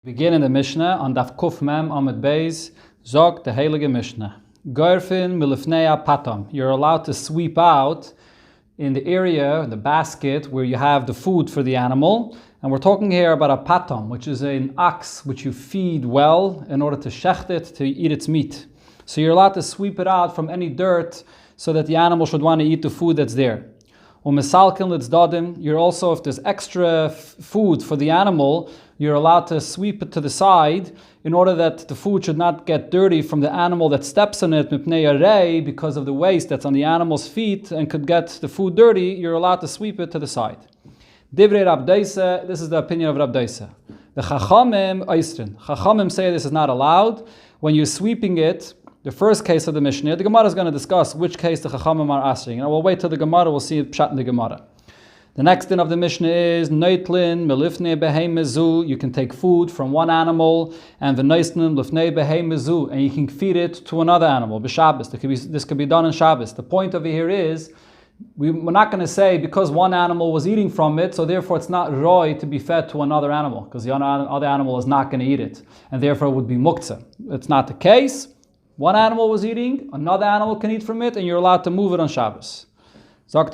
Begin in the Mishnah on Daf Kuf Mem Amud Beis, Zog the Heilige Mishnah. Gorfin milifnei patam. You're allowed to sweep out in the area, the basket where you have the food for the animal. And we're talking here about a patam, which is an ox which you feed well in order to shecht it, to eat its meat. So you're allowed to sweep it out from any dirt so that the animal should want to eat the food that's there. You're also, if there's extra food for the animal, you're allowed to sweep it to the side in order that the food should not get dirty from the animal that steps on it because of the waste that's on the animal's feet and could get the food dirty. You're allowed to sweep it to the side. Divrei Rab Deisa, this is the opinion of Rab Deisa. The Chachamim say this is not allowed. When you're sweeping it, the first case of the Mishnah, the Gemara is going to discuss which case the Chachamim are asking. And we'll wait till the Gemara, we'll see it pshat in the Gemara. The next thing of the Mishnah is Noitlin melifnei beheimezu. You can take food from one animal and v'noisnin lifnei beheimezu, and you can feed it to another animal. B'Shabbos, this could be done in Shabbos. The point over here is we're not going to say because one animal was eating from it, so therefore it's not roy to be fed to another animal because the other animal is not going to eat it, and therefore it would be muktzah. It's not the case. One animal was eating, another animal can eat from it, and you're allowed to move it on Shabbos. The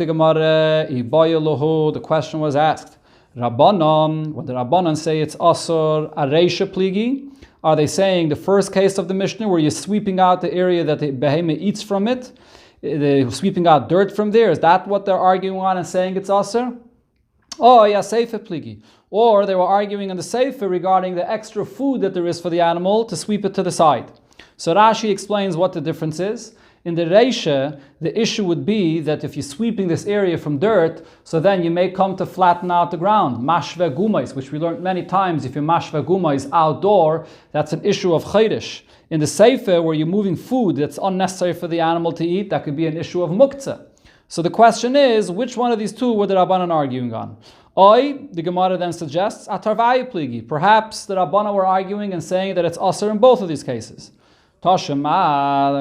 question was asked, Rabbanon, when the Rabbanon say it's asur areisha pligi, are they saying the first case of the Mishnah where you're sweeping out the area that the behemoth eats from it, they're sweeping out dirt from there? Is that what they're arguing on and saying it's asur? Oh, yeah, seifa pligi. Or they were arguing on the seifa regarding the extra food that there is for the animal to sweep it to the side. So Rashi explains what the difference is. In the Reisha, the issue would be that if you're sweeping this area from dirt, so then you may come to flatten out the ground. Mashve gumais, which we learned many times, if you're mashve gumais outdoor, that's an issue of chayrish. In the Sefer, where you're moving food that's unnecessary for the animal to eat, that could be an issue of muktzah. So the question is, which one of these two were the Rabbanan arguing on? The Gemara then suggests, atarvayi pligi. Perhaps the Rabbanan were arguing and saying that it's asur in both of these cases. And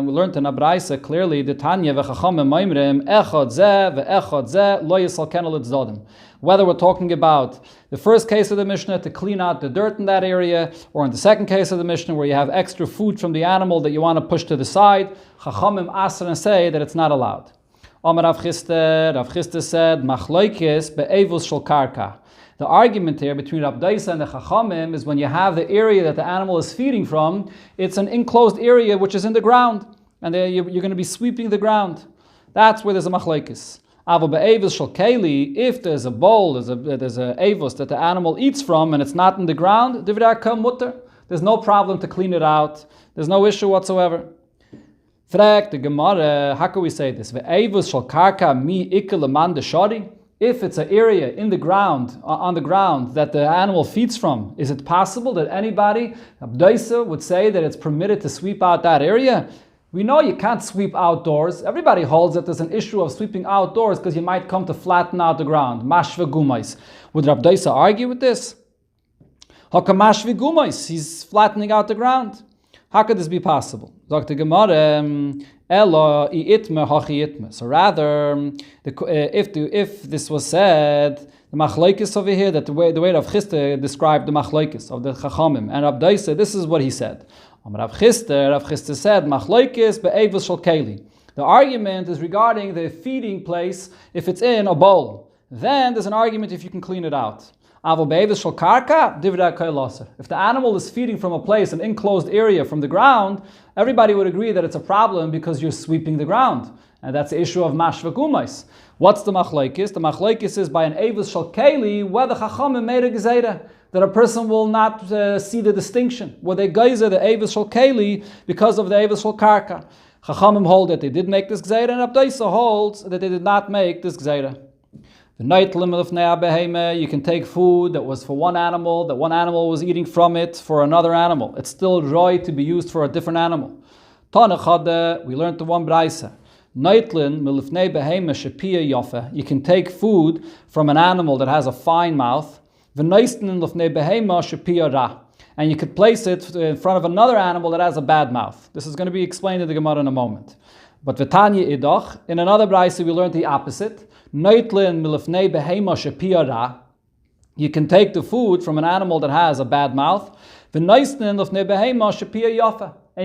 we learned in Abraisa clearly the Tanya v'chachamim maimrim echad zeh ve'echad zeh lo yisal kenel etzadim. Whether we're talking about the first case of the Mishnah to clean out the dirt in that area, or in the second case of the Mishnah where you have extra food from the animal that you want to push to the side, chachamim asr and say that it's not allowed. Amar Rav Chisda said machloikis be'evus shel karka. The argument here between Rab Deisa and the Chachamim is when you have the area that the animal is feeding from, it's an enclosed area which is in the ground, and you're going to be sweeping the ground. That's where there's a machlekes. Avo be'evus shel keli, if there's a bowl, there's a avos that the animal eats from, and it's not in the ground, divrei hakol mutter. There's no problem to clean it out. There's no issue whatsoever. Frag the Gemara, how can we say this? Ve'evus shel karka mi ikel leman deshari. If it's an area in the ground, on the ground, that the animal feeds from, is it possible that anybody, Abdaisa, would say that it's permitted to sweep out that area? We know you can't sweep outdoors. Everybody holds that there's an issue of sweeping outdoors because you might come to flatten out the ground. Mashve gumais. Would Abdaisa argue with this? Hakam mashve gumais. He's flattening out the ground. How could this be possible? Dr. Gemara, Elo itme hachi itme. So rather, if this was said, the machlokes over here, that the way Rav Chisda described the machlokes of the Chachamim, and Rav Deisa, this is what he said. Rav Chisda said, machlokes be'evus shel keli. The argument is regarding the feeding place, if it's in a bowl. Then there's an argument if you can clean it out. If the animal is feeding from a place, an enclosed area from the ground, everybody would agree that it's a problem because you're sweeping the ground. And that's the issue of mashva gumais. What's the machlokes? The machlokes is by an avos shel keli, whether chachamim made a gezeira, that a person will not see the distinction. Where they geyser the avos shel keli because of the avos shel karka. Chachamim hold that they did make this gezeira, and Abdaisa holds that they did not make this gezeira. The night limit of ne'ah you can take food that was for one animal, that one animal was eating from it for another animal. It's still roy to be used for a different animal. Tanachad, we learned the one braisa. Noitlin milifnei behema shepia yofa. You can take food from an animal that has a fine mouth. V'noistin lifnei behema shepia ra. And you could place it in front of another animal that has a bad mouth. This is going to be explained in the Gemara in a moment. But v'tanya idach, in another braisa we learned the opposite. Noitlin milifnei behema shepia ra. You can take the food from an animal that has a bad mouth, and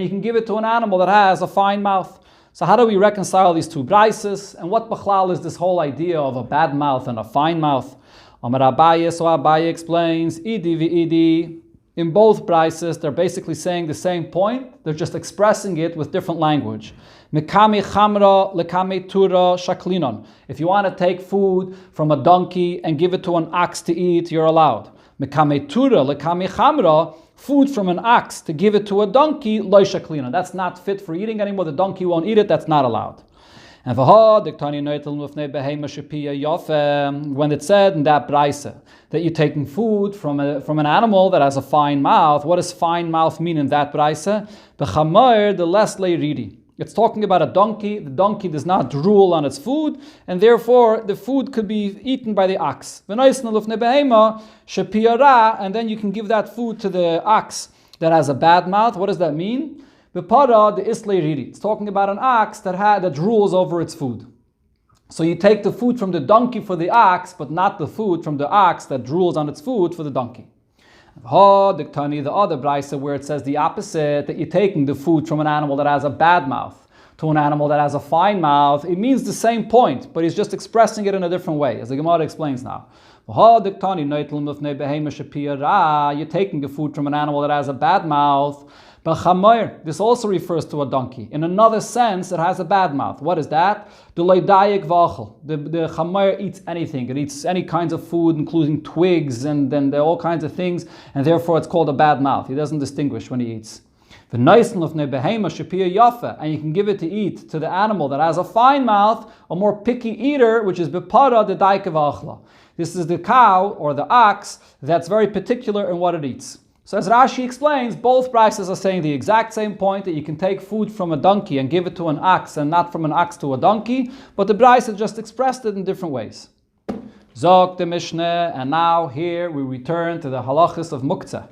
you can give it to an animal that has a fine mouth. So how do we reconcile these two brises? And what b'chlal is this whole idea of a bad mouth and a fine mouth? Amar Abaye, so Abaye explains, Idi v'idi. In both brises, they're basically saying the same point. They're just expressing it with different language. Mekami chamra lekami tura shaklinon. If you want to take food from a donkey and give it to an ox to eat, you're allowed. Mekami tura lekami chamra. Food from an ox to give it to a donkey, loy shaklinon. That's not fit for eating anymore. The donkey won't eat it. That's not allowed. And when it said in that brisa that you're taking food from an animal that has a fine mouth, what does fine mouth mean in that brisa? The less leiridi. It's talking about a donkey. The donkey does not drool on its food, and therefore the food could be eaten by the ox. And then you can give that food to the ox that has a bad mouth. What does that mean? The islay riri. It's talking about an ox that drools over its food. So you take the food from the donkey for the ox, but not the food from the ox that drools on its food for the donkey. The other brisa where it says the opposite, that you're taking the food from an animal that has a bad mouth to an animal that has a fine mouth, it means the same point, but he's just expressing it in a different way, as the Gemara explains now. You're taking the food from an animal that has a bad mouth. But chamoir, this also refers to a donkey. In another sense, it has a bad mouth. What is that? The chamoir eats anything. It eats any kinds of food, including twigs and then all kinds of things, and therefore it's called a bad mouth. He doesn't distinguish when he eats. The nice of behema shapir yafa, and you can give it to eat to the animal that has a fine mouth, a more picky eater, which is bepara the daike v'achla. This is the cow or the ox that's very particular in what it eats. So as Rashi explains, both brises are saying the exact same point, that you can take food from a donkey and give it to an ox and not from an ox to a donkey, but the brisa just expressed it in different ways. Zog the Mishnah, and now here we return to the halachas of muktzah.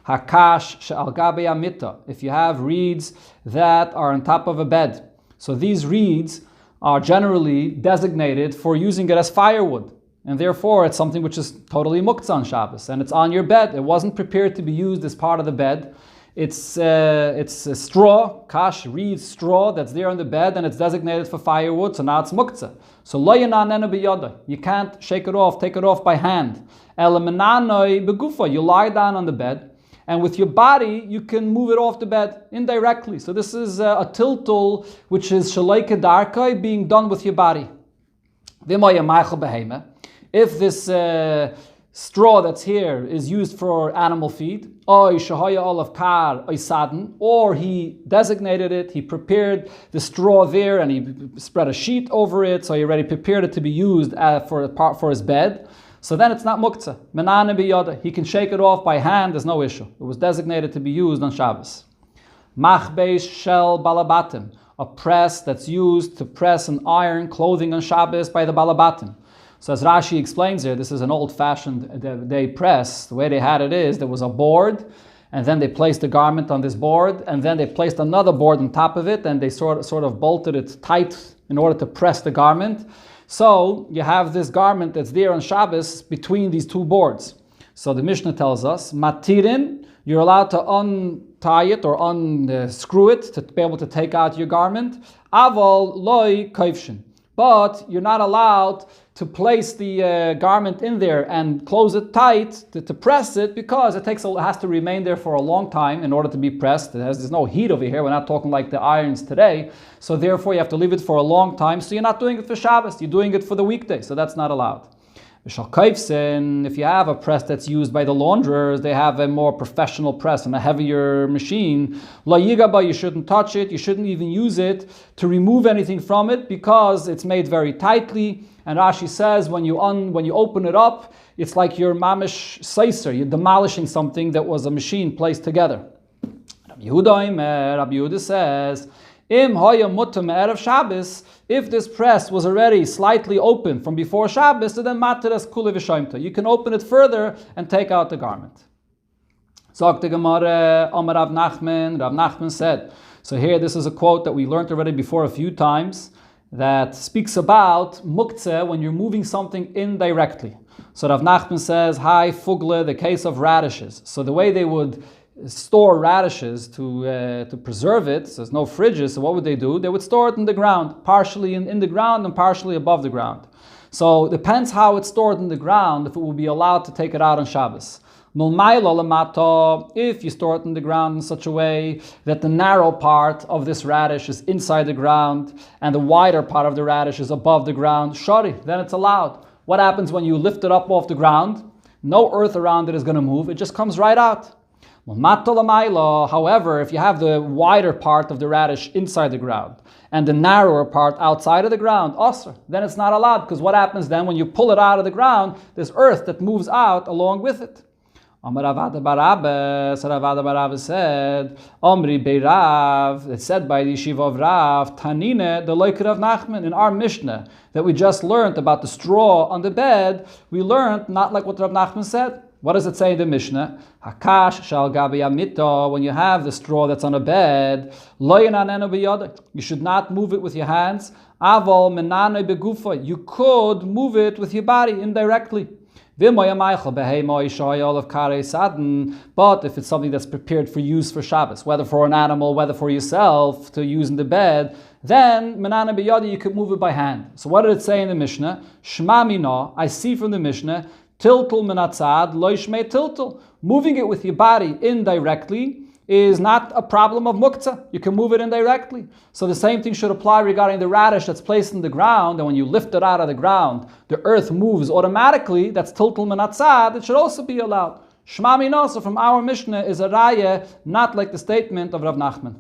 Hakash she'al gabe amita. If you have reeds that are on top of a bed. So these reeds are generally designated for using it as firewood. And therefore, it's something which is totally muktzah on Shabbos, and it's on your bed. It wasn't prepared to be used as part of the bed. It's a straw, kash, reed straw that's there on the bed, and it's designated for firewood, so now it's muktzah. So lo yananenu biyada. You can't shake it off, take it off by hand. Elamananoi begufa. You lie down on the bed, and with your body, you can move it off the bed indirectly. So this is a tiltul, which is shalei kedarkai, being done with your body. V'moya ma'achal behema. If this straw that's here is used for animal feed, or he designated it, he prepared the straw there and he spread a sheet over it, so he already prepared it to be used for his bed, so then it's not muktzah. He can shake it off by hand, there's no issue. It was designated to be used on Shabbos. Machbeis shel balabatim, a press that's used to press and iron clothing on Shabbos by the balabatim. So as Rashi explains here, this is an old-fashioned day press. The way they had it is, there was a board, and then they placed the garment on this board, and then they placed another board on top of it, and they sort of bolted it tight in order to press the garment. So you have this garment that's there on Shabbos between these two boards. So the Mishnah tells us, matirin, you're allowed to untie it or unscrew it to be able to take out your garment. Aval loy kaifshin. But you're not allowed to place the garment in there and close it tight to press it, because it has to remain there for a long time in order to be pressed. There's no heat over here. We're not talking like the irons today. So therefore you have to leave it for a long time. So you're not doing it for Shabbos. You're doing it for the weekday. So that's not allowed. If you have a press that's used by the launderers, they have a more professional press and a heavier machine. La yigaba, you shouldn't touch it. You shouldn't even use it to remove anything from it, because it's made very tightly. And Rashi says when you open it up, it's like you're mamish seiser. You're demolishing something that was a machine placed together. Rabbi Yehuda says, Im hoya mutam erev Shabbos, if this press was already slightly open from before Shabbos, so then materas kule v'shaimta. You can open it further and take out the garment. Zog the Gemara, Amar Rav Nachman. Rav Nachman said. So here, this is a quote that we learned already before a few times, that speaks about muktzeh when you're moving something indirectly. So Rav Nachman says, hi, fugle, the case of radishes. So the way they would store radishes to preserve it, so there's no fridges, so what would they do? They would store it in the ground, partially in the ground and partially above the ground. So it depends how it's stored in the ground, if it will be allowed to take it out on Shabbos. If you store it in the ground in such a way that the narrow part of this radish is inside the ground and the wider part of the radish is above the ground, shari, then it's allowed. What happens when you lift it up off the ground? No earth around it is going to move, it just comes right out. However, if you have the wider part of the radish inside the ground and the narrower part outside of the ground, then it's not allowed, because what happens then when you pull it out of the ground? There's earth that moves out along with it. Ravada Barabbas said, Omri Beirav, it's said by the Yeshiva of Rav, Tanine, the Loiker of Nachman, in our Mishnah, that we just learned about the straw on the bed, we learned not like what Rav Nachman said. What does it say in the Mishnah? Hakash shal gabi amito, when you have the straw that's on a bed, lo yananenu biyadek, you should not move it with your hands. Aval menane begufa, you could move it with your body indirectly. But if it's something that's prepared for use for Shabbos, whether for an animal, whether for yourself to use in the bed, then menana biyadi, you could move it by hand. So what did it say in the Mishnah? Shma mina, I see from the Mishnah, tiltul minatzad lo yishmei tiltul. Moving it with your body indirectly is not a problem of muktzah. You can move it indirectly. So the same thing should apply regarding the radish that's placed in the ground, and when you lift it out of the ground, the earth moves automatically. That's tiltul minatzad. It should also be allowed. Shma mina, so from our Mishnah, is a raya, not like the statement of Rav Nachman.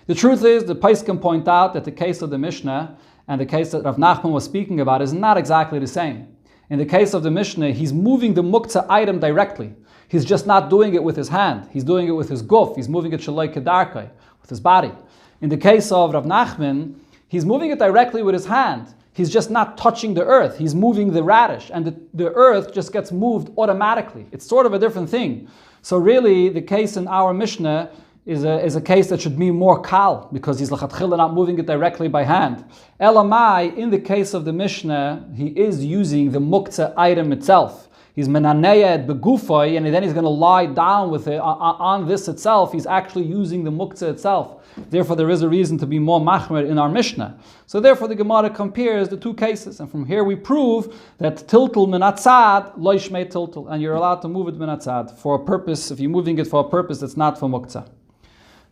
The truth is, the Paiskim point out that the case of the Mishnah and the case that Rav Nachman was speaking about is not exactly the same. In the case of the Mishnah, he's moving the muktzah item directly. He's just not doing it with his hand. He's doing it with his guf. He's moving it shaloi kedarkai, with his body. In the case of Rav Nachman, he's moving it directly with his hand. He's just not touching the earth. He's moving the radish, and the earth just gets moved automatically. It's sort of a different thing. So really, the case in our Mishnah is a case that should be more kal, because he's l'chatchila not moving it directly by hand. Elamai, in the case of the Mishnah, he is using the muktzah item itself. He's menaneyed begufay, and then he's going to lie down with it on this itself. He's actually using the muktzah itself. Therefore, there is a reason to be more machmer in our Mishnah. So therefore, the Gemara compares the two cases, and from here we prove that tiltul minatzad lo yishmei tiltul, and you're allowed to move it minatzad for a purpose. If you're moving it for a purpose that's not for muktzah.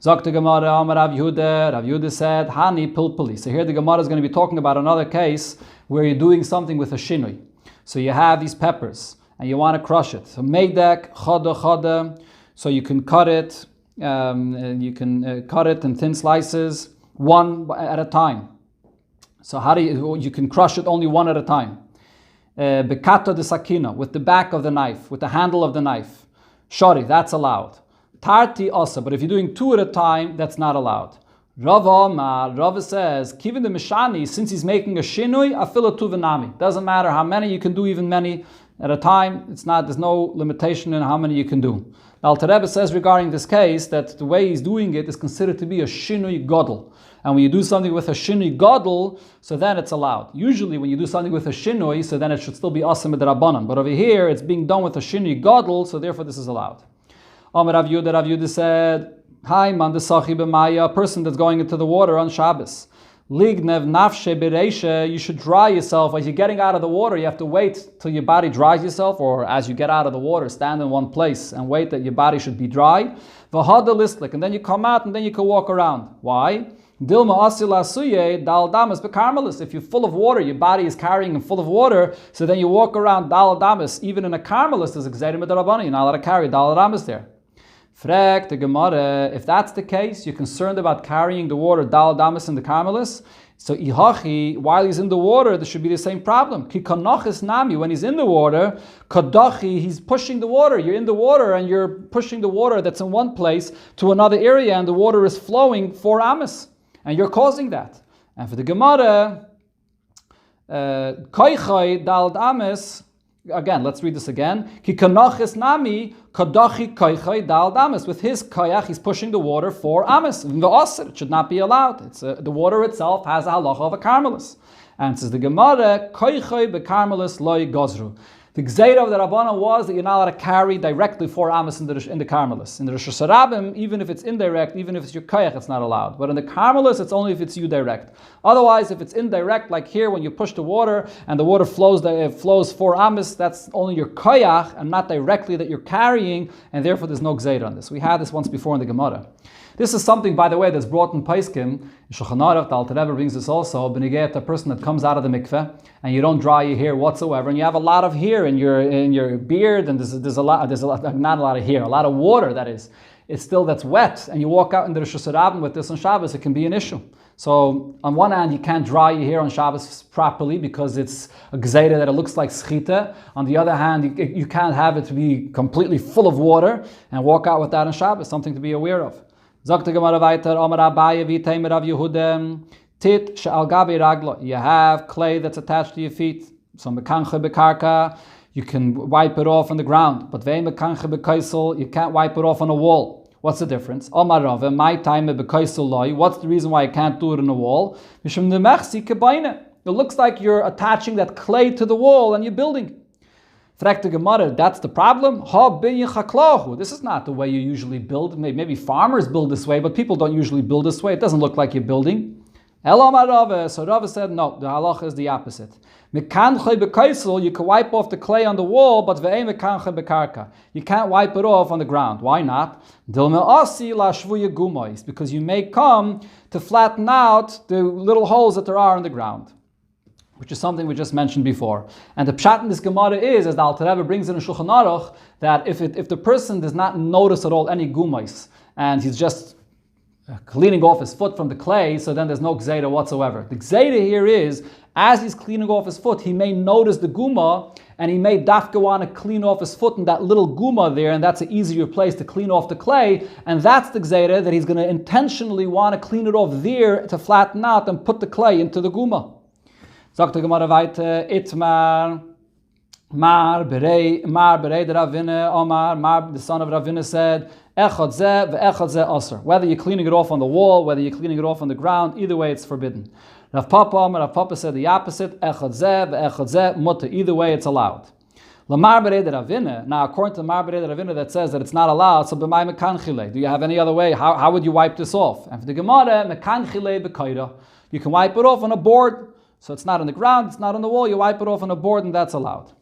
Zok the Gemara, Amar Rav Yehuda. Rav Yehuda said, Hani pilpuli. So here the Gemara is going to be talking about another case where you're doing something with a shinui. So you have these peppers, and you want to crush it. So meidek, chada, so you can cut it, cut it in thin slices, one at a time. So how do you can crush it only one at a time. Bekata de sakina, with the back of the knife, with the handle of the knife. Shari, that's allowed. Tarti also, but if you're doing two at a time, that's not allowed. Rava says, Kivin the Mishani, since he's making a shinui, afila tuvanami. Doesn't matter how many, you can do even many at a time. There's no limitation in how many you can do. Now, Alter Rebbe says regarding this case that the way he's doing it is considered to be a shinui godel. And when you do something with a shinui godel, so then it's allowed. Usually when you do something with a shinui, so then it should still be asim d'Rabbanan. But over here, it's being done with a shinui godel, so therefore this is allowed. Amar Rav Yehuda said, Hi, man, the sachi b'maya, a person that's going into the water on Shabbos. Lignev nafshe bereisha, you should dry yourself. As you're getting out of the water, you have to wait till your body dries yourself, or as you get out of the water, stand in one place and wait that your body should be dry. V'hada listlik, and then you come out and then you can walk around. Why? Dilma asil asuye dal damas bekarmelis. If you're full of water, your body is carrying and full of water, so then you walk around dal damas. Even in a karmelis, there's exedim d'Rabbanan. You're not allowed to carry dal damas there. Frek the Gemara, if that's the case, you're concerned about carrying the water dal damas in the karmelis. So ihachi, while he's in the water, there should be the same problem. Ki kanachis nami, when he's in the water, kadachi, he's pushing the water. You're in the water and you're pushing the water that's in one place to another area, and the water is flowing 4 amas, and you're causing that. And for the Gemara, koichai dal damas. Again, let's read this again. Ki kanachis nami kadachi koichai dal damas. With his koyach, he's pushing the water 4 amas. It should not be allowed. The water itself has a halacha of a karmelis. Answers the Gemara, Koichoi bekarmelis loy gozru. The Gzeira of the Rabbanan was that you're not allowed to carry directly 4 amas in the Karmelis. In the Rosh Hashanah, even if it's indirect, even if it's your koyach, it's not allowed. But in the Karmelis, it's only if it's you direct. Otherwise, if it's indirect, like here, when you push the water and the water flows 4 amas, that's only your koyach and not directly that you're carrying, and therefore there's no Gzeira on this. We had this once before in the Gemara. This is something, by the way, that's brought in Paiskim. Shulchan Aruch, the Alter Rebbe brings this also. Benegayat, a person that comes out of the mikveh and you don't dry your hair whatsoever, and you have a lot of hair in your beard, and there's not a lot of hair, a lot of water. That is, it's still that's wet, and you walk out in the Rosh Hashanah with this on Shabbos, it can be an issue. So on one hand, you can't dry your hair on Shabbos properly because it's a gzeira that it looks like schita. On the other hand, you can't have it to be completely full of water and walk out with that on Shabbos. Something to be aware of. Sagt die Gemara weiter, Amar Abaye v'itay Rav Yehuda, tit she'al gabi raglo. You have clay that's attached to your feet. So mekanche bekarka, you can wipe it off on the ground. But ve'im mekanche bekaisel, you can't wipe it off on a wall. What's the difference? Amar Rava, my time bekaisel loy. What's the reason why you can't do it on a wall? Mishum nemechsi kebaine. It looks like you're attaching that clay to the wall and you're building. Fragt the Gemara, that's the problem? This is not the way you usually build. Maybe farmers build this way, but people don't usually build this way. It doesn't look like you're building. So Rava said, no, the halacha is the opposite. You can wipe off the clay on the wall, but you can't wipe it off on the ground. Why not? Because you may come to flatten out the little holes that there are in the ground, which is something we just mentioned before. And the pshat in this Gemara is, as the Alter Rebbe brings in a Shulchan Aruch, that if the person does not notice at all any gumais, and he's just cleaning off his foot from the clay, so then there's no gzeira whatsoever. The gzeira here is, as he's cleaning off his foot, he may notice the guma, and he may dafka want to clean off his foot in that little guma there, and that's an easier place to clean off the clay, and that's the gzeira that he's going to intentionally want to clean it off there to flatten out and put the clay into the guma. Sagt der Gemara weiter, Itmar, Mar berei the Ravina, Omar, Mar, the son of Ravina said, Echad zeh ve'echad zeh aser. Whether you're cleaning it off on the wall, whether you're cleaning it off on the ground, either way it's forbidden. Rav Papa said the opposite, Echad zeh ve'echad zeh mutter. Either way it's allowed. Lamar berei the Ravina. Now, according to Mar berei the Ravina that says that it's not allowed, so b'may mekanchile. Do you have any other way? How would you wipe this off? And for the Gemara, mekanchile b'kaira. You can wipe it off on a board. So it's not on the ground, it's not on the wall, you wipe it off on a board and that's allowed.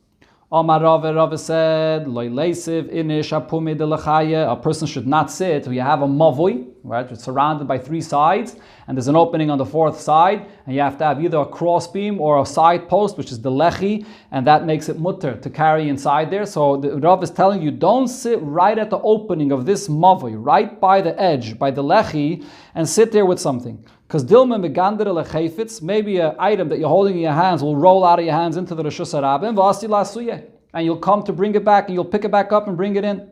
Omar Rava said, Loi leisiv inish apumi de lechaya. A person should not sit. You have a mavui, right? It's surrounded by 3 sides, and there's an opening on the 4th side, and you have to have either a crossbeam or a side post, which is the lechi, and that makes it mutter to carry inside there. So the Rav is telling you, don't sit right at the opening of this mavui, right by the edge, by the lechi, and sit there with something. Because dilma megandere lechayfitz, maybe an item that you're holding in your hands will roll out of your hands into the Rosh Hashanah, and you'll come to bring it back, and you'll pick it back up and bring it in.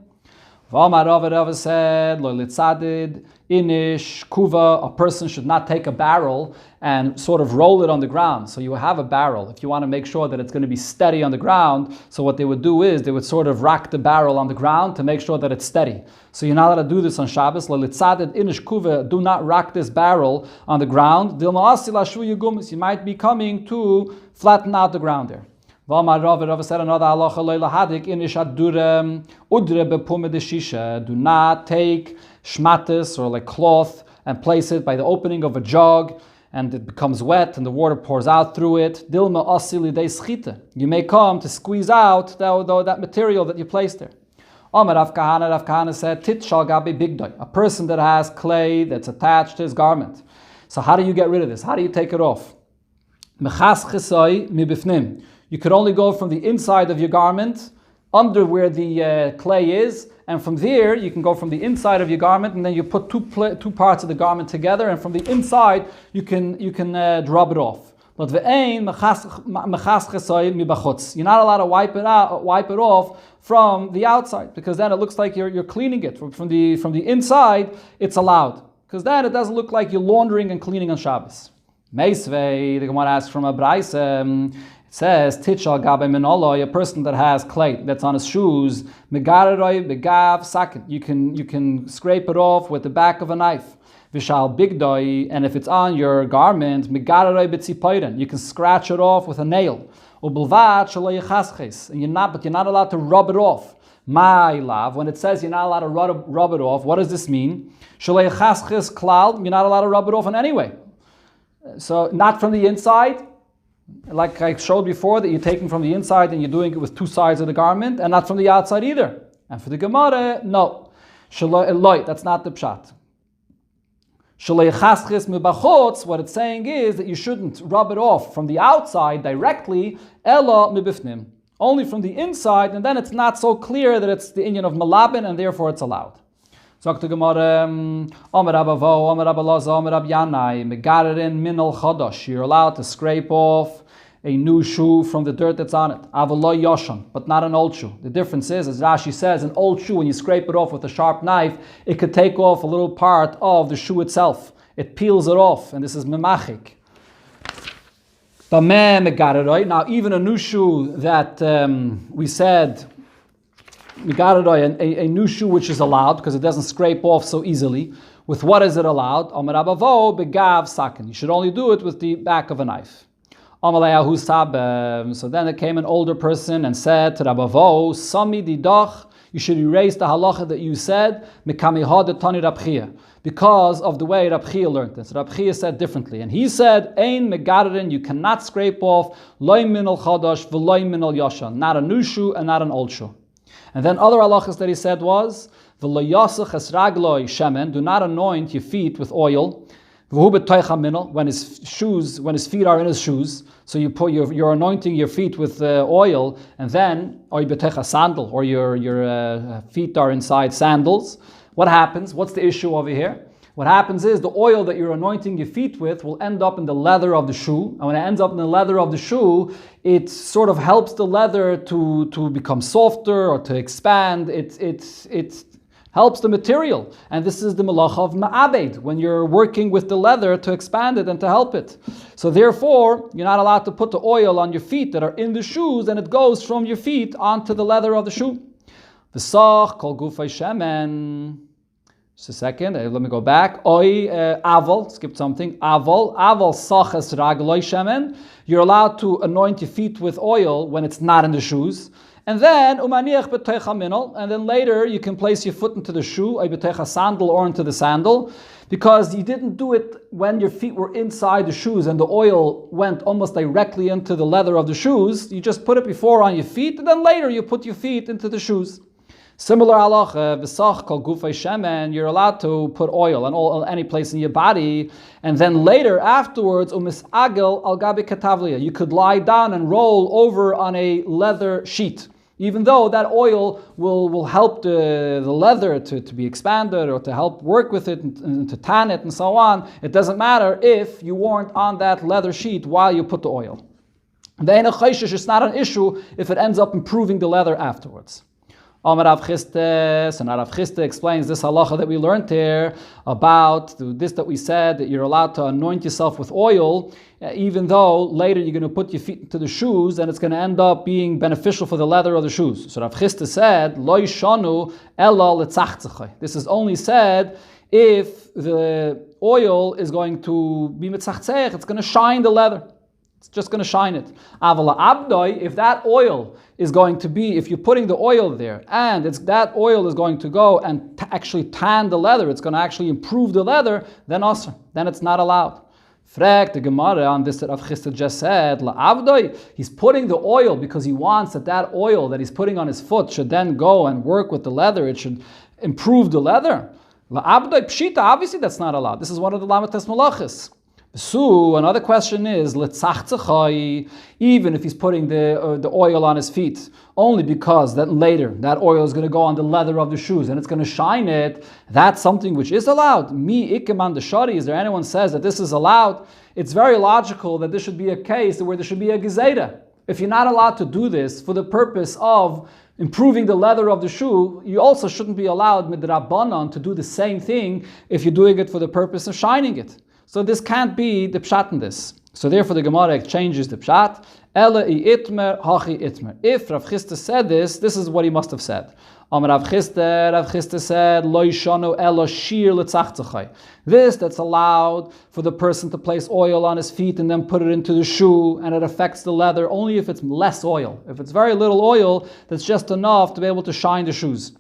Rava said, Lo litzadid, inish, kuva, a person should not take a barrel and sort of roll it on the ground. So you have a barrel. If you want to make sure that it's going to be steady on the ground, so what they would do is they would sort of rock the barrel on the ground to make sure that it's steady. So you're not allowed to do this on Shabbos. Lo litzadid, inish, kuva, do not rock this barrel on the ground. You might be coming to flatten out the ground there. Rava said another halacha leila hadik in ishadurem udre bepume de shisha. Do not take shmatis or like cloth and place it by the opening of a jug, and it becomes wet and the water pours out through it. Dilma asili de schite. You may come to squeeze out that material that you placed there. Rav Kahana said tit shal gabi bigdai. A person that has clay that's attached to his garment. So how do you get rid of this? How do you take it off? Mechas chesai mibifnim. You could only go from the inside of your garment, under where the clay is, and from there you can go from the inside of your garment, and then you put two parts of the garment together, and from the inside you can rub it off. But you're not allowed to wipe it off from the outside, because then it looks like you're cleaning it. From the inside, it's allowed, because then it doesn't look like you're laundering and cleaning on Shabbos. Meisvei, the Gemara asks from a Braisa, It says, Tichal gabe minoloi, a person that has clay that's on his shoes, megareroi begav sakin. You can scrape it off with the back of a knife. Vishal bigdoi, and if it's on your garment, megareroi betzipoiden, you can scratch it off with a nail. Ubulvat shaloi chasches, and but you're not allowed to rub it off. My love, when it says you're not allowed to rub it off, what does this mean? Shaloi chasches klal, you're not allowed to rub it off in any way. So not from the inside, like I showed before, that you're taking from the inside and you're doing it with two sides of the garment, and not from the outside either. And for the Gemara, no. That's not the pshat. What it's saying is that you shouldn't rub it off from the outside directly, ela mibifnim, only from the inside, and then it's not so clear that it's the inyan of malabin, and therefore it's allowed. Sagt the Gemara, Omer Abavo, Omer Abalaza, Omer Abyanai, Megarerin Minal Chodosh. You're allowed to scrape off a new shoe from the dirt that's on it. Avaloy Yoshan, but not an old shoe. The difference is, as Rashi says, an old shoe, when you scrape it off with a sharp knife, it could take off a little part of the shoe itself. It peels it off, and this is memachik. Now, even a new shoe that we said, a new shoe which is allowed because it doesn't scrape off so easily. With what is it allowed? You should only do it with the back of a knife. So then there came an older person and said to Rabavo, Sami didach, you should erase the halacha that you said, because of the way Rab Chia learned this. Rab Chia said differently, and he said, Ein megarerin, you cannot scrape off loy minal chadash v'loy minal yashan, not a new shoe and not an old shoe. And then other halachas that he said was, V'lo yasach es ragloi shemen, do not anoint your feet with oil. V'hu b'toicha minol, when his feet are in his shoes, so you're anointing your feet with oil, and then or b'toicha sandal, or your feet are inside sandals. What happens? What's the issue over here? What happens is the oil that you're anointing your feet with will end up in the leather of the shoe. And when it ends up in the leather of the shoe, it sort of helps the leather to become softer or to expand. It helps the material. And this is the malacha of ma'abed, when you're working with the leather to expand it and to help it. So therefore, you're not allowed to put the oil on your feet that are in the shoes, and it goes from your feet onto the leather of the shoe. V'sach kol gufay shemen. Just a second, let me go back. Oi, aval, skipped something. Aval saches ragloi shemen. You're allowed to anoint your feet with oil when it's not in the shoes. And then, umaniach b'teicha minol. And then later you can place your foot into the shoe, or b'teicha sandal, or into the sandal, because you didn't do it when your feet were inside the shoes and the oil went almost directly into the leather of the shoes. You just put it before on your feet, and then later you put your feet into the shoes. Similar halacha, v'sach kol gufay shemen, you're allowed to put oil on any place in your body, and then later, afterwards, umisagel al gabi katavlia, you could lie down and roll over on a leather sheet. Even though that oil will help the leather to be expanded, or to help work with it and to tan it and so on, it doesn't matter if you weren't on that leather sheet while you put the oil. The Ein HaChayshish is not an issue if it ends up improving the leather afterwards. Amar Rav Chisda, and Rav Chisda explains this halacha that we learned here about this that we said, that you're allowed to anoint yourself with oil, even though later you're going to put your feet into the shoes and it's going to end up being beneficial for the leather of the shoes. So Rav Chisda said, Lo yishanu ela letzachtzachai. This is only said if the oil is going to be mitzachtzech, it's going to shine the leather. It's just going to shine it. Avala abdoi, if that oil is going to be, if you're putting the oil there, and that oil is going to go and actually tan the leather, it's going to actually improve the leather, then also, then it's not allowed. Frek, the Gemara on this that Rav Chisda just said, la abdoi, he's putting the oil because he wants that oil that he's putting on his foot should then go and work with the leather, it should improve the leather. La abdoi pshita, obviously that's not allowed. This is one of the lamates malachis. So another question is, even if he's putting the oil on his feet, only because that later that oil is going to go on the leather of the shoes and it's going to shine it, that's something which is allowed. Mi ikeman the shari, is there anyone says that this is allowed? It's very logical that this should be a case where there should be a gezeda. If you're not allowed to do this for the purpose of improving the leather of the shoe, you also shouldn't be allowed midrabanan to do the same thing if you're doing it for the purpose of shining it. So this can't be the pshat in this. So therefore the Gemara changes the pshat. Ela I itmer, hachi itmer. If Rav Chisda said this is what he must have said. Rav Chisda said, Lo yishanu ela shir l'tzachtzachai. This that's allowed for the person to place oil on his feet and then put it into the shoe, and it affects the leather only if it's less oil. If it's very little oil, that's just enough to be able to shine the shoes.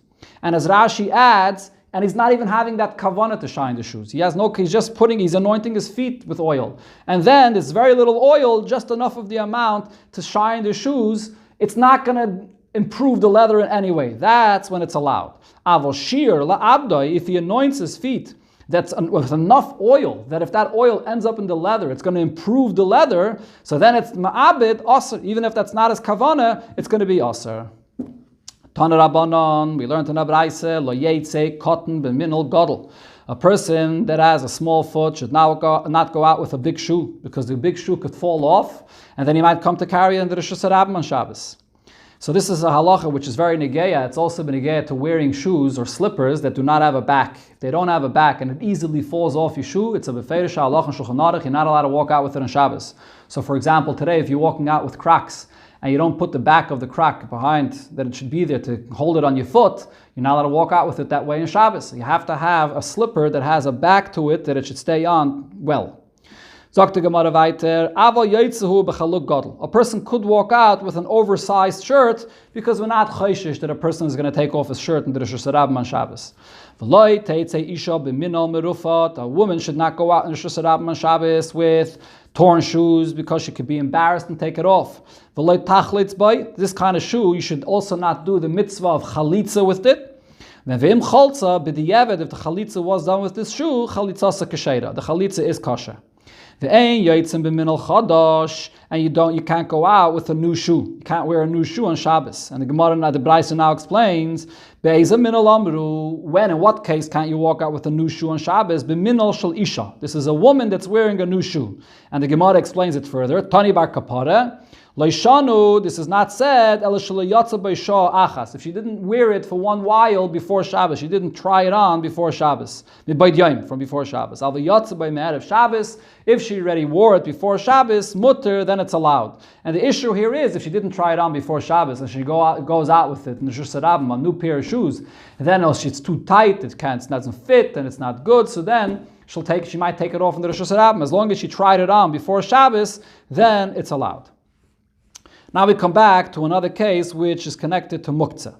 And as Rashi adds, and he's not even having that kavanah to shine the shoes. He's anointing his feet with oil. And then there's very little oil, just enough of the amount to shine the shoes. It's not going to improve the leather in any way. That's when it's allowed. Avoshir la'abdoi, if he anoints his feet, that's with enough oil, that if that oil ends up in the leather, it's going to improve the leather, so then it's ma'abid, asr. Even if that's not his kavanah, it's going to be asr. Tana Rabbanon, we learned in Abraise, lo yetze cotton b'minol gadol. A person that has a small foot should not go out with a big shoe, because the big shoe could fall off, and then he might come to carry it in the Rosh Hashanah on Shabbos. So this is a halacha which is very negeya. It's also negeya to wearing shoes or slippers that do not have a back. If they don't have a back and it easily falls off your shoe, it's a beferish halacha and Shulchan Aruch. You're not allowed to walk out with it on Shabbos. So for example, today if you're walking out with Crocs and you don't put the back of the Croc behind that it should be there to hold it on your foot, you're not allowed to walk out with it that way in Shabbos. You have to have a slipper that has a back to it that it should stay on well. A person could walk out with an oversized shirt because we're not chayshish that a person is going to take off his shirt in the Rosh Hashanah on Shabbos. A woman should not go out in the Rosh Hashanah on Shabbos with torn shoes because she could be embarrassed and take it off. This kind of shoe, you should also not do the mitzvah of chalitza with it. If the chalitza was done with this shoe, the chalitza is kosher. And you can't go out with a new shoe. You can't wear a new shoe on Shabbos. And the Gemara, the Brisa now explains, when, in what case can't you walk out with a new shoe on Shabbos? This is a woman that's wearing a new shoe. And the Gemara explains it further. Tani bar kapara. This is not said, if she didn't wear it for one while before Shabbos, she didn't try it on before Shabbos, from before Shabbos. If she already wore it before Shabbos, mutter, then it's allowed. And the issue here is, if she didn't try it on before Shabbos, and she goes out with it in the Rosh Hashanah, a new pair of shoes, and then it's too tight, it doesn't fit, and it's not good, so then she might take it off in the Rosh Hashanah. As long as she tried it on before Shabbos, then it's allowed. Now we come back to another case which is connected to muktzah.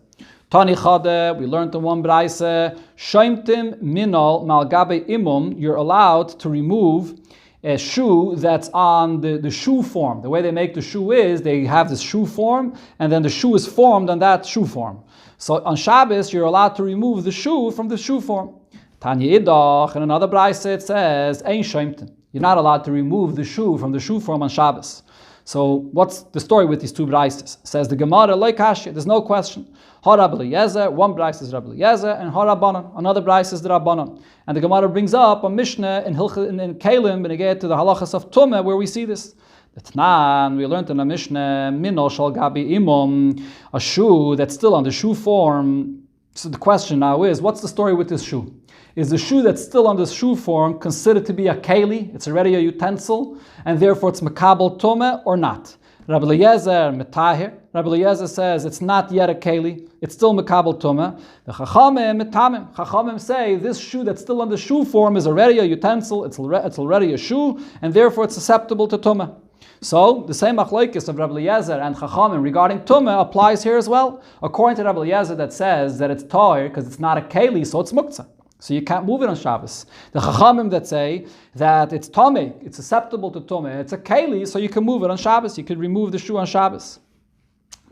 Tani chade, we learned in one braise, shaimtim minol malgabe imum, you're allowed to remove a shoe that's on the shoe form. The way they make the shoe is, they have this shoe form, and then the shoe is formed on that shoe form. So on Shabbos, you're allowed to remove the shoe from the shoe form. Tanya idach, in another braise it says, ein shaimtim. You're not allowed to remove the shoe from the shoe form on Shabbos. So what's the story with these two braises? Says the Gemara, loikashya, there's no question. Ha Rabbi Eliezer, one braise is Rabbi Eliezer, and ha Rabbanan, another braise is the Rabbanan. And the Gemara brings up a Mishnah in Kalim, and again to the halachas of Tumah, where we see this. The Tanan, we learned in a Mishnah, Minol shal gabi imum, a shoe that's still on the shoe form. So the question now is, what's the story with this shoe? Is the shoe that's still on the shoe form considered to be a keli? It's already a utensil, and therefore it's makabel tumah or not? Rabbi Eliezer metahir. Rabbi Eliezer says it's not yet a keli. It's still makabel tumah. The chachamim metamim. Chachamim say this shoe that's still on the shoe form is already a utensil. It's already a shoe, and therefore it's susceptible to tumah. So the same machlokes of Rabbi Eliezer and Chachamim regarding tumah applies here as well. According to Rabbi Eliezer, that says that it's tahir because it's not a keli, so it's muktzah. So you can't move it on Shabbos. The Chachamim that say that it's tameh, it's susceptible to tumah, it's a keli, so you can move it on Shabbos. You can remove the shoe on Shabbos.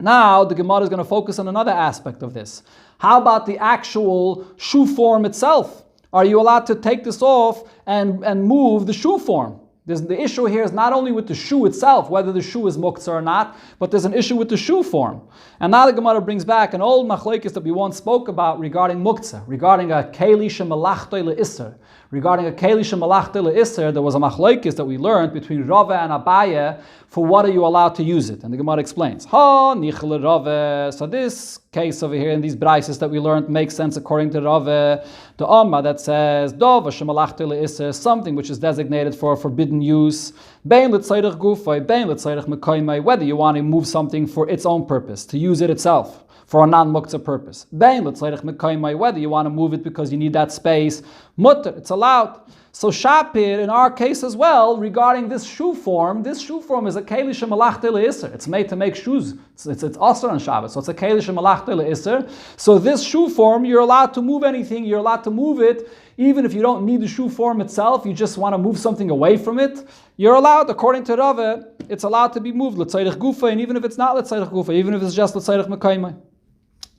Now the Gemara is going to focus on another aspect of this. How about the actual shoe form itself? Are you allowed to take this off and move the shoe form? The issue here is not only with the shoe itself, whether the shoe is muktzah or not, but there's an issue with the shoe form. And now the Gemara brings back an old machlokes that we once spoke about regarding muktzah, regarding a keli shemalachto le'isser. Regarding a keli shemalachto le'isser, there was a machlokes that we learned between Rava and Abaye for what are you allowed to use it. And the Gemara explains, Ha nichle Rava. So this case over here in these brises that we learned makes sense according to Rava. The Amma that says Dov shemalachti le'isser, something which is designated for forbidden use. Bein l'tzayrich gufay, bein l'tzayrich mekaymai, whether you want to move something for its own purpose, to use it itself for a non-muktzah purpose. Bein l'tzayrich mekaymai, whether you want to move it because you need that space, mutter, it's allowed. So Shapir, in our case as well, regarding this shoe form is a keli shemalachti le'isser. It's made to make shoes. It's also on Shabbos, so it's a keli shemalachti le'isser. So this shoe form, you're allowed to move anything, you're allowed to move it, even if you don't need the shoe form itself, you just want to move something away from it, you're allowed, according to Rava, it's allowed to be moved, l'tzayrich gufa, and even if it's not l'tzayrich gufa, even if it's just l'tzayrich mekaymai.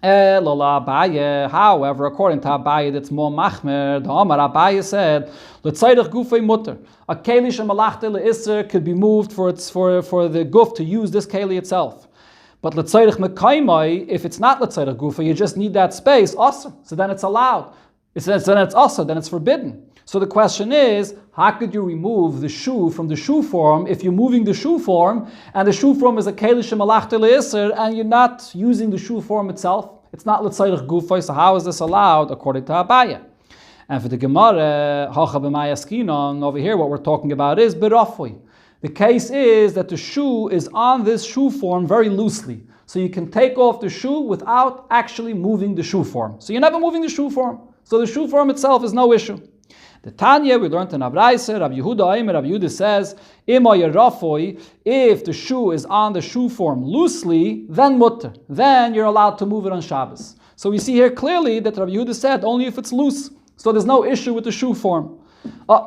However, according to Abaye, that's more machmer. The Amar Abaye said, "L'tzayrich gufay mutter." A keli shemalachti le'isser could be moved for the guf to use this keli itself. But l'tzayrich mekaymai, if it's not l'tzayrich gufay, you just need that space. Awesome. So then it's allowed. Then it's also then it's forbidden. So the question is, how could you remove the shoe from the shoe form if you're moving the shoe form and the shoe form is a keli shemalachti le'isser and you're not using the shoe form itself? It's not l'tzayrich gufay, so how is this allowed according to Abaye? And for the Gemara, hacha b'mayaskinon, over here what we're talking about is berafui. The case is that the shoe is on this shoe form very loosely. So you can take off the shoe without actually moving the shoe form. So you're never moving the shoe form. So the shoe form itself is no issue. The Tanya, we learned in Abraise, Rabbi Yehuda says, if the shoe is on the shoe form loosely, then mutter. Then you're allowed to move it on Shabbos. So we see here clearly that Rabbi Yehuda said only if it's loose. So there's no issue with the shoe form.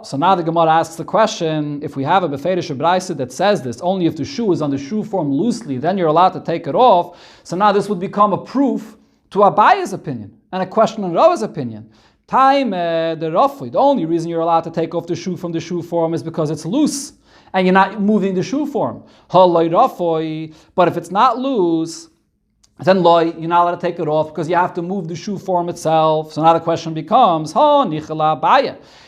So now the Gemara asks the question, if we have a Beferish Abraise that says this, only if the shoe is on the shoe form loosely, then you're allowed to take it off. So now this would become a proof to Abaye's opinion and a question on Rava's opinion. The only reason you're allowed to take off the shoe from the shoe form is because it's loose and you're not moving the shoe form. But if it's not loose, then you're not allowed to take it off because you have to move the shoe form itself. So now the question becomes,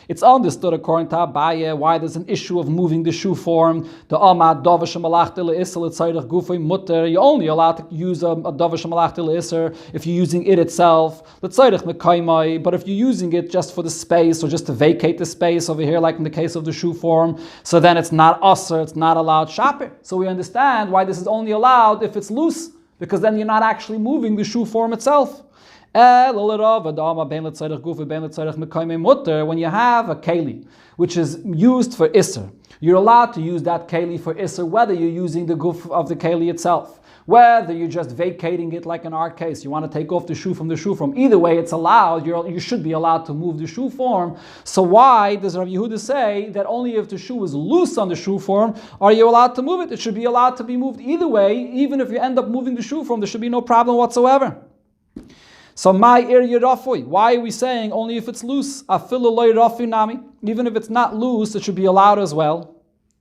it's understood according to Abaye why there's an issue of moving the shoe form. The Amad Dovish Malachti Le'isr L'Tzayrich Gufay Mutter. You're only allowed to use a Dovish Malachti Le'isr if you're using it itself. L'Tzayrich Mekaymai. But if you're using it just for the space or just to vacate the space over here, like in the case of the shoe form, so then it's not usher, it's not allowed shapir. So we understand why this is only allowed if it's loose, because then you're not actually moving the shoe form itself. When you have a keli which is used for isser, you're allowed to use that keli for isser whether you're using the guf of the keli itself, whether you're just vacating it like in our case, you want to take off the shoe from the shoe form. Either way, it's allowed. You should be allowed to move the shoe form. So why does Rabbi Yehuda say that only if the shoe is loose on the shoe form are you allowed to move it? It should be allowed to be moved either way. Even if you end up moving the shoe form, there should be no problem whatsoever. So my area rafui. Why are we saying only if it's loose? Afilu loy rafi nami. Even if it's not loose, it should be allowed as well.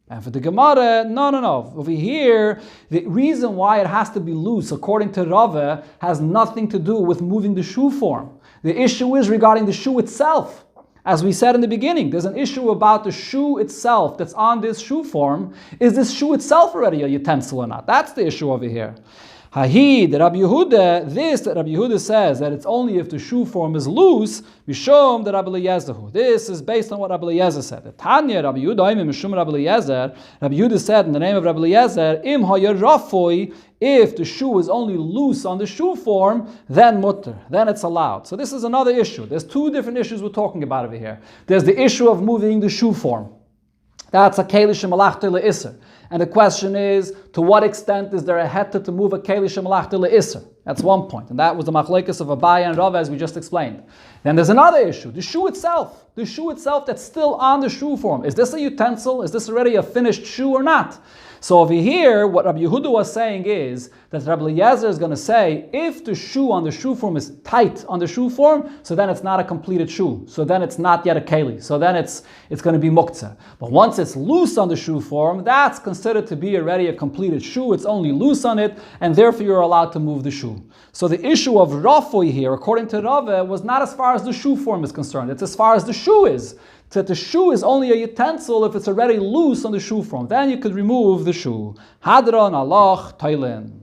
And for the Gemara, no. Over here, the reason why it has to be loose, according to Rava, has nothing to do with moving the shoe form. The issue is regarding the shoe itself. As we said in the beginning, there's an issue about the shoe itself that's on this shoe form. Is this shoe itself already a utensil or not? That's the issue over here. Hahid, Rabbi Yehuda, that Rabbi Yehuda says that it's only if the shoe form is loose, Mishom the Rabbi Eliezer. This is based on what Rabbi Eliezer said. The Tanya, Rabbi Yehuda, Mishum Rabbi Eliezer, Rabbi Yehuda said in the name of Rabbi Eliezer, Im hayarafoi, if the shoe is only loose on the shoe form, then mutter, then it's allowed. So this is another issue. There's two different issues we're talking about over here. There's the issue of moving the shoe form. That's a keli shemalachti le'isr. And the question is, to what extent is there a heta to move a keli shemalachti le'isr? That's one point. And that was the machlekes of Abaye and Rava, as we just explained. Then there's another issue, the shoe itself. The shoe itself that's still on the shoe form. Is this a utensil? Is this already a finished shoe or not? So over here, what Rabbi Yehuda was saying is that Rabbi Eliezer is going to say, if the shoe on the shoe form is tight on the shoe form, so then it's not a completed shoe. So then it's not yet a keli. So then it's going to be muktzah. But once it's loose on the shoe form, that's considered to be already a completed shoe. It's only loose on it, and therefore you're allowed to move the shoe. So the issue of rafui here, according to Rava, was not as far as the shoe form is concerned. It's as far as the shoe is. That the shoe is only a utensil if it's already loose on the shoe form. Then you could remove the shoe. Hadron, Allah, Tailin.